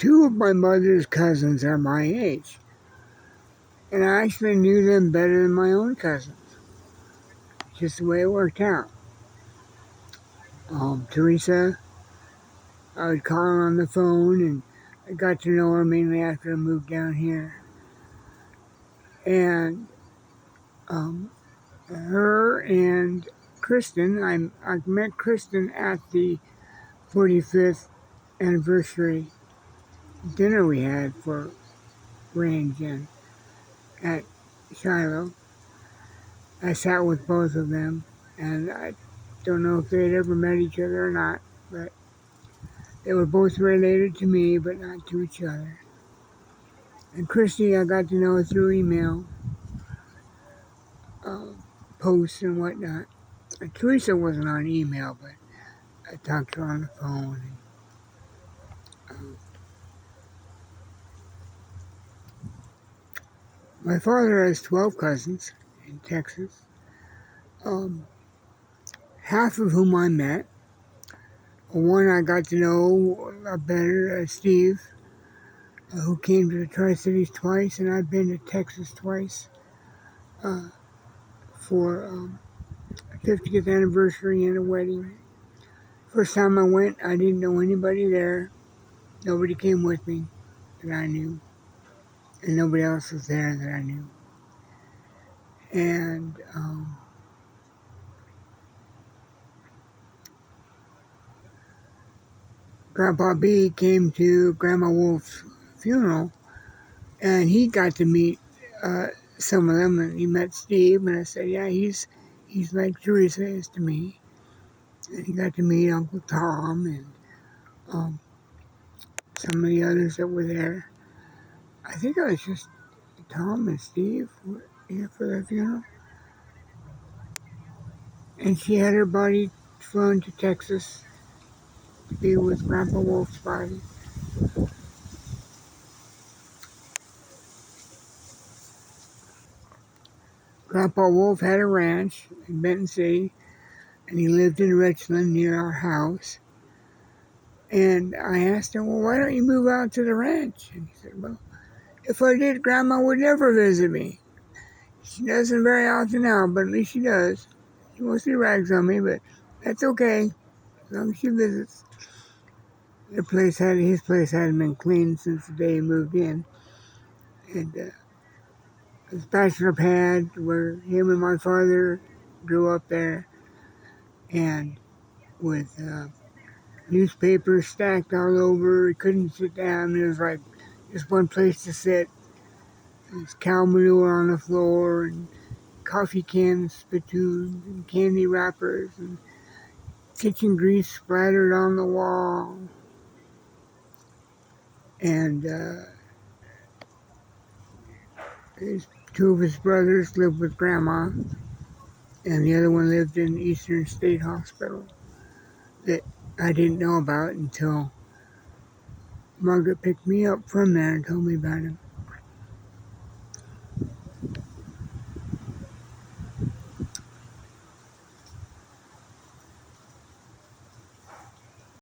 Two of my mother's cousins are my age, and I actually knew them better than my own cousins. Just the way it worked out. Teresa, I would call her on the phone, and I got to know her mainly after I moved down here. And her and Kristen, I met Kristen at the 45th anniversary dinner we had for Range Inn at Shiloh. I sat with both of them, and I don't know if they'd ever met each other or not, but they were both related to me, but not to each other. And Christy, I got to know through email, posts and whatnot. And Teresa wasn't on email, but I talked to her on the phone. My father has 12 cousins in Texas, half of whom I met. One I got to know a lot better, Steve, who came to the Tri-Cities twice, and I've been to Texas twice for a 50th anniversary and a wedding. First time I went, I didn't know anybody there. Nobody came with me that I knew, and nobody else was there that I knew. And Grandpa B came to Grandma Wolf's funeral, and he got to meet some of them, and he met Steve, and I said, yeah, he's like Teresa is to me. And he got to meet Uncle Tom and some of the others that were there. I think it was just Tom and Steve were here for the funeral. And she had her body flown to Texas to be with Grandpa Wolf's body. Grandpa Wolf had a ranch in Benton City, and he lived in Richland near our house. And I asked him, well, why don't you move out to the ranch? And he said, well, if I did, Grandma would never visit me. She doesn't very often now, but at least she does. She mostly rags on me, but that's okay, as long as she visits. His place hadn't been cleaned since the day he moved in. And his bachelor pad where him and my father grew up there, and with newspapers stacked all over. He couldn't sit down. There was like just one place to sit. There's cow manure on the floor, and coffee cans, spittoons, and candy wrappers, and kitchen grease splattered on the wall. And two of his brothers lived with Grandma, and the other one lived in Eastern State Hospital that I didn't know about until Margaret picked me up from there and told me about him.